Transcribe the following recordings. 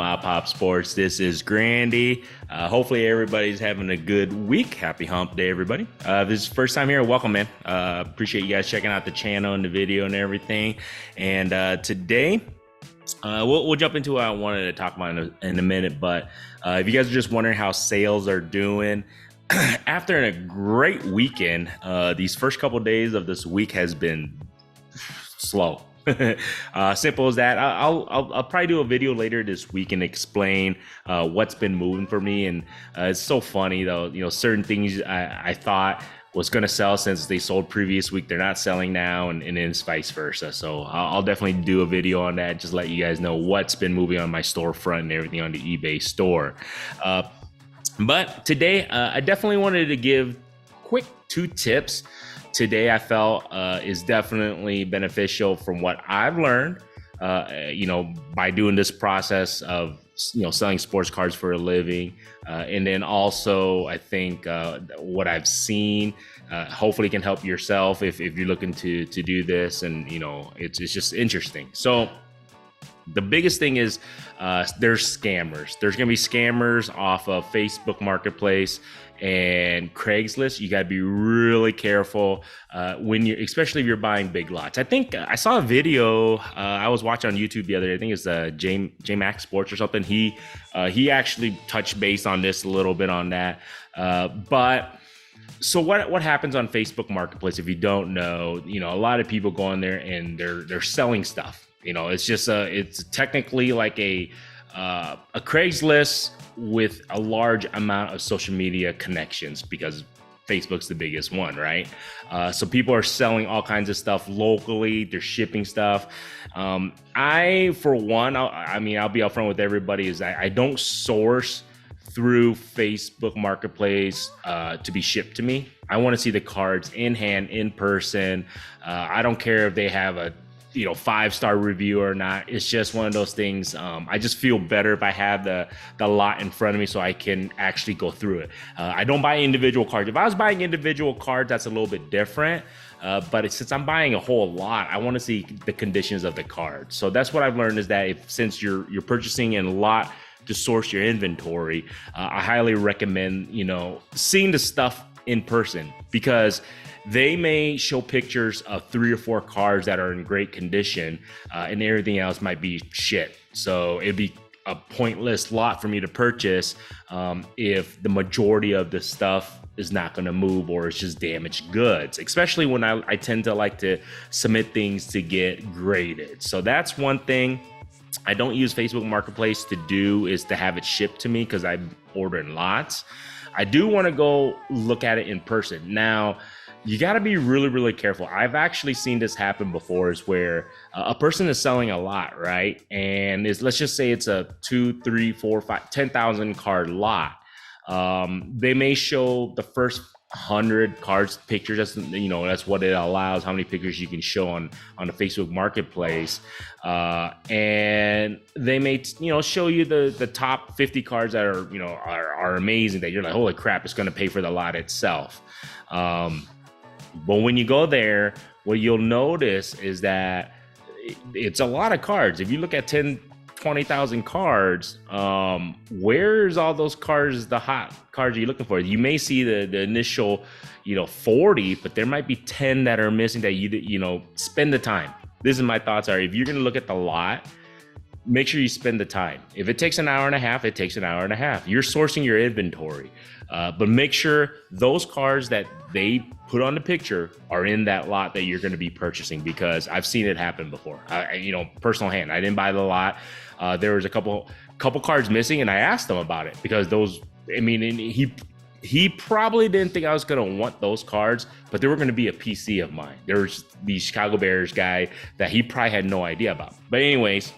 MAPOP Sports. This is Grandy. Hopefully everybody's having a good week. Happy hump day, everybody. If this is your first time here, welcome, man. Appreciate you guys checking out the channel and the video and everything. And today, we'll jump into what I wanted to talk about in a minute. But if you guys are just wondering how sales are doing, after a great weekend, these first couple days of this week has been slow. Simple as that. I'll probably do a video later this week and explain what's been moving for me. And it's so funny though, certain things I thought was going to sell since they sold previous week, they're not selling now, and then it's vice versa. So I'll definitely do a video on that, just let you guys know what's been moving on my storefront and everything on the eBay store. But today I definitely wanted to give quick 2 tips today I felt is definitely beneficial from what I've learned, by doing this process of, selling sports cards for a living. And then also, I think what I've seen hopefully can help yourself if you're looking to do this. And, it's just interesting. So the biggest thing is there's scammers. There's going to be scammers off of Facebook Marketplace and Craigslist. You got to be really careful especially if you're buying big lots. I think I saw a video I was watching on YouTube the other day. I think it's J Max Sports or something. He actually touched base on this a little bit on that. But so what happens on Facebook Marketplace, if you don't know, a lot of people go on there and they're selling stuff. It's just it's technically like a Craigslist with a large amount of social media connections, because Facebook's the biggest one, right? So people are selling all kinds of stuff locally. They're shipping stuff. For one, I'll be upfront with everybody, is I don't source through Facebook Marketplace to be shipped to me. I want to see the cards in hand, in person. I don't care if they have a 5-star review or not. It's just one of those things. I just feel better if I have the lot in front of me so I can actually go through it. I don't buy individual cards. If I was buying individual cards, that's a little bit different. But since I'm buying a whole lot, I want to see the conditions of the card. So that's what I've learned, is that since you're purchasing in a lot to source your inventory, I highly recommend, seeing the stuff in person, because they may show pictures of 3 or 4 cards that are in great condition, and everything else might be shit. So it'd be a pointless lot for me to purchase if the majority of the stuff is not going to move, or it's just damaged goods, especially when I tend to like to submit things to get graded. So that's one thing I don't use Facebook Marketplace to do, is to have it shipped to me, because I order in lots. I do want to go look at it in person. Now, you got to be really, really careful. I've actually seen this happen before, is where a person is selling a lot, right? And let's just say it's a 2, 3, 4, 5, 10,000 card lot. They may show the first 100 cards pictures. That's what it allows, how many pictures you can show on the Facebook Marketplace. And they may, show you the top 50 cards that are amazing, that you're like, holy crap, it's going to pay for the lot itself. But when you go there, what you'll notice is that it's a lot of cards. If you look at 20,000 cards, where's all those cards, the hot cards you're looking for? You may see the initial, 40, but there might be 10 that are missing that you spend the time. This is my thoughts are, if you're going to look at the lot, make sure you spend the time. If it takes an hour and a half, it takes an hour and a half. You're sourcing your inventory. But make sure those cards that they put on the picture are in that lot that you're going to be purchasing, because I've seen it happen before. Personal hand, I didn't buy the lot. There was a couple cards missing, and I asked them about it, because he probably didn't think I was going to want those cards, but they were going to be a PC of mine. There was the Chicago Bears guy that he probably had no idea about. But anyways,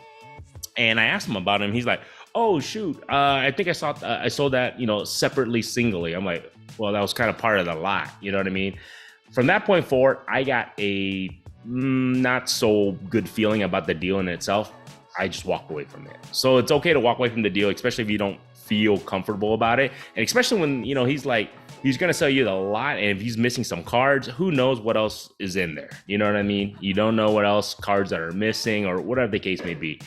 and I asked him about him. He's like, oh shoot, I think I sold that, separately, singly. I'm like, well, that was kind of part of the lot. You know what I mean? From that point forward, I got a not so good feeling about the deal in itself. I just walked away from it. So it's okay to walk away from the deal, especially if you don't feel comfortable about it. And especially when, he's going to sell you the lot, and if he's missing some cards, who knows what else is in there? You know what I mean? You don't know what else cards that are missing or whatever the case may be.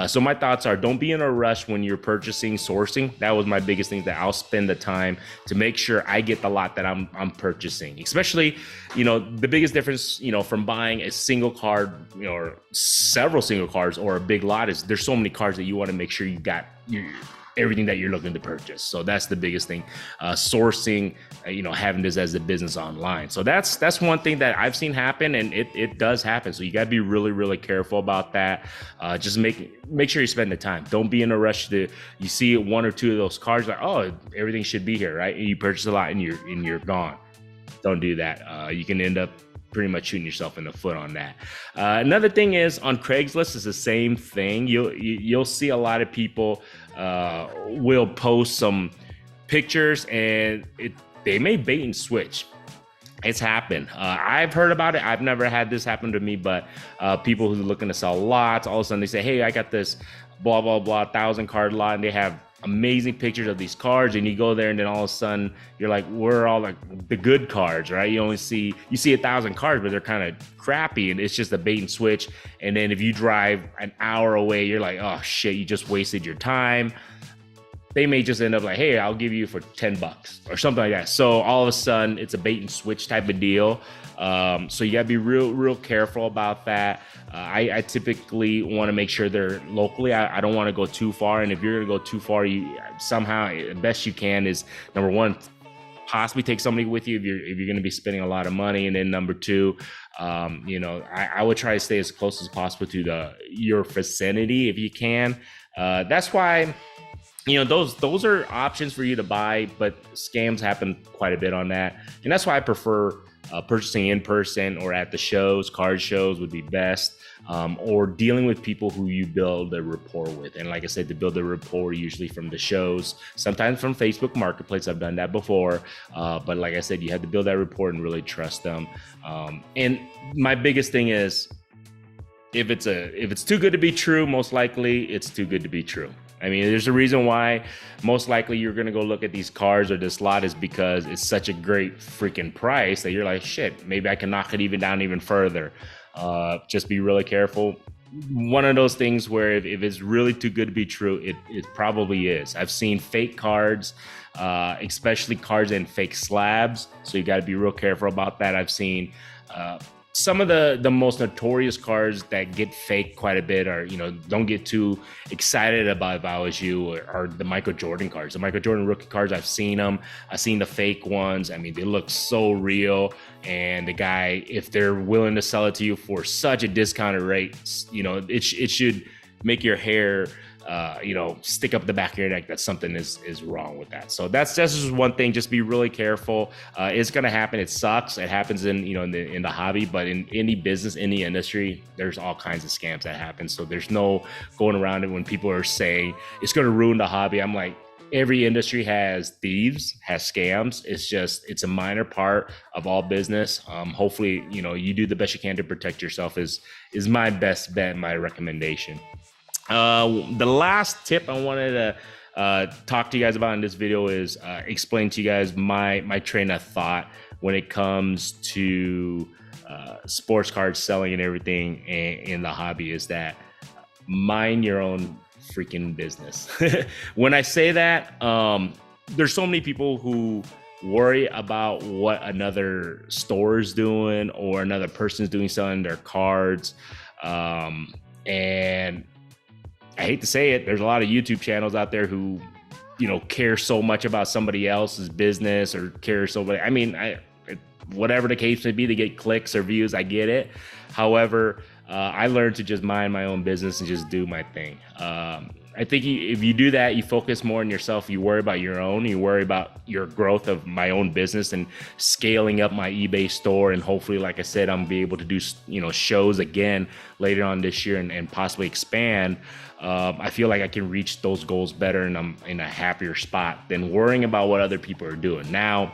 So my thoughts are, don't be in a rush when you're purchasing, sourcing. That was my biggest thing, that I'll spend the time to make sure I get the lot that I'm purchasing. Especially, the biggest difference, from buying a single card, or several single cards or a big lot is there's so many cards that you want to make sure you got everything that you're looking to purchase. So that's the biggest thing, sourcing, having this as a business online. So that's one thing that I've seen happen, and it does happen. So you got to be really, really careful about that. Just make sure you spend the time. Don't be in a rush you see one or two of those cards, like, oh, everything should be here, right? And you purchase a lot and you're gone. Don't do that. You can end up pretty much shooting yourself in the foot on that. Another thing is, on Craigslist is the same thing. You'll see a lot of people will post some pictures, and they may bait and switch. It's happened. I've heard about it. I've never had this happen to me, but people who are looking to sell lots, all of a sudden they say, hey, I got this blah, blah, blah, 1,000 card lot, and they have amazing pictures of these cards, and you go there and then all of a sudden you're like, where are all like the good cards, right? You see 1,000 cards, but they're kind of crappy, and it's just a bait and switch. And then if you drive an hour away, you're like, oh shit, you just wasted your time. They may just end up like, hey, I'll give you for $10 or something like that. So all of a sudden it's a bait and switch type of deal. So you gotta be real careful about that. I typically want to make sure they're locally. I don't want to go too far. And if you're gonna go too far, you somehow, the best you can is, number one, possibly take somebody with you if you're going to be spending a lot of money. And then number two, I would try to stay as close as possible to your vicinity if you can. That's why, those are options for you to buy, but scams happen quite a bit on that. And that's why I prefer purchasing in person or at the shows. Card shows would be best, or dealing with people who you build a rapport with. And like I said, to build a rapport, usually from the shows, sometimes from Facebook Marketplace. I've done that before, but like I said, you have to build that rapport and really trust them. And my biggest thing is, if it's too good to be true, most likely it's too good to be true. I mean, there's a reason why most likely you're going to go look at these cards or this lot, is because it's such a great freaking price that you're like, shit, maybe I can knock it down even further. Just be really careful. One of those things where if it's really too good to be true, it probably is. I've seen fake cards, especially cards in fake slabs. So you got to be real careful about that. I've seen some of the most notorious cards that get faked quite a bit are, don't get too excited about, if I was you, are the Michael Jordan cards. The Michael Jordan rookie cards, I've seen them. I've seen the fake ones. I mean, they look so real. And the guy, if they're willing to sell it to you for such a discounted rate, it should make your hair stick up the back of your neck that something is wrong with that. So that's just one thing. Just be really careful. It's going to happen. It sucks. It happens in the hobby, but in any business, any industry, there's all kinds of scams that happen. So there's no going around it when people are saying it's going to ruin the hobby. I'm like, every industry has thieves, has scams. It's a minor part of all business. Hopefully, you do the best you can to protect yourself is my best bet, my recommendation. The last tip I wanted to talk to you guys about in this video is explain to you guys my train of thought when it comes to sports card selling and everything in the hobby, is that mind your own freaking business. When I say that, there's so many people who worry about what another store is doing or another person's doing selling their cards, and I hate to say it, there's a lot of YouTube channels out there who, care so much about somebody else's business or care so much. I mean, whatever the case may be, to get clicks or views, I get it. However, I learned to just mind my own business and just do my thing. I think if you do that, you focus more on yourself. You worry about your own. You worry about your growth of my own business and scaling up my eBay store. And hopefully, like I said, I'm gonna be able to do shows again later on this year and possibly expand. I feel like I can reach those goals better, and I'm in a happier spot than worrying about what other people are doing. Now,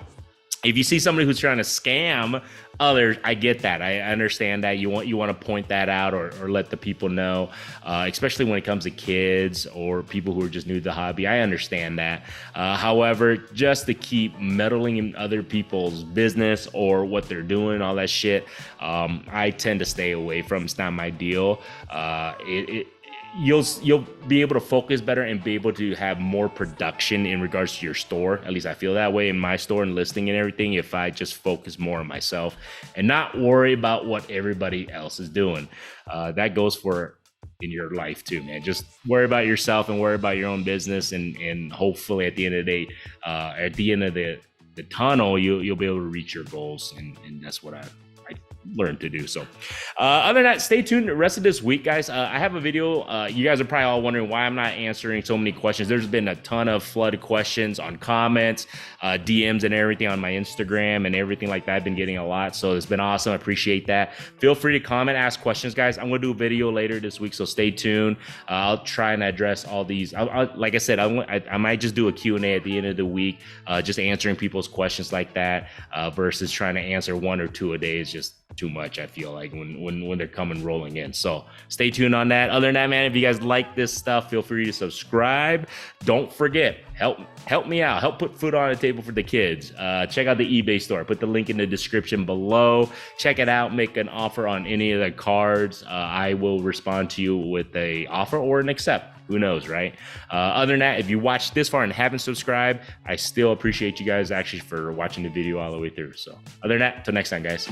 if you see somebody who's trying to scam others, I get that. I understand that. You want to point that out or let the people know, especially when it comes to kids or people who are just new to the hobby. I understand that. However, just to keep meddling in other people's business or what they're doing, all that shit, I tend to stay away from. It's not my deal. you'll be able to focus better and be able to have more production in regards to your store. At least I feel that way in my store and listing and everything, if I just focus more on myself and not worry about what everybody else is doing. That goes for in your life too, man. Just worry about yourself and worry about your own business, and hopefully at the end of the day, at the end of the tunnel, you'll be able to reach your goals, and that's what I learned to do. So other than that, stay tuned the rest of this week, guys. I have a video. You guys are probably all wondering why I'm not answering so many questions. There's been a ton of flooded questions on comments, DMs and everything on my Instagram and everything like that. I've been getting a lot, so it's been awesome. I appreciate that. Feel free to comment, ask questions, guys. I'm gonna do a video later this week, so stay tuned. I'll try and address all these. Like I said, I might just do a Q&A at the end of the week, just answering people's questions like that, versus trying to answer one or two a day is just too much, I feel like, when they're coming rolling in. So stay tuned on that. Other than that, man, if you guys like this stuff, feel free to subscribe. Don't forget, help me out, help put food on the table for the kids. Check out the eBay store, put the link in the description below. Check it out, make an offer on any of the cards. I will respond to you with a offer or an accept. Who knows, right? Other than that, if you watched this far and haven't subscribed, I still appreciate you guys actually for watching the video all the way through. So other than that, till next time, guys.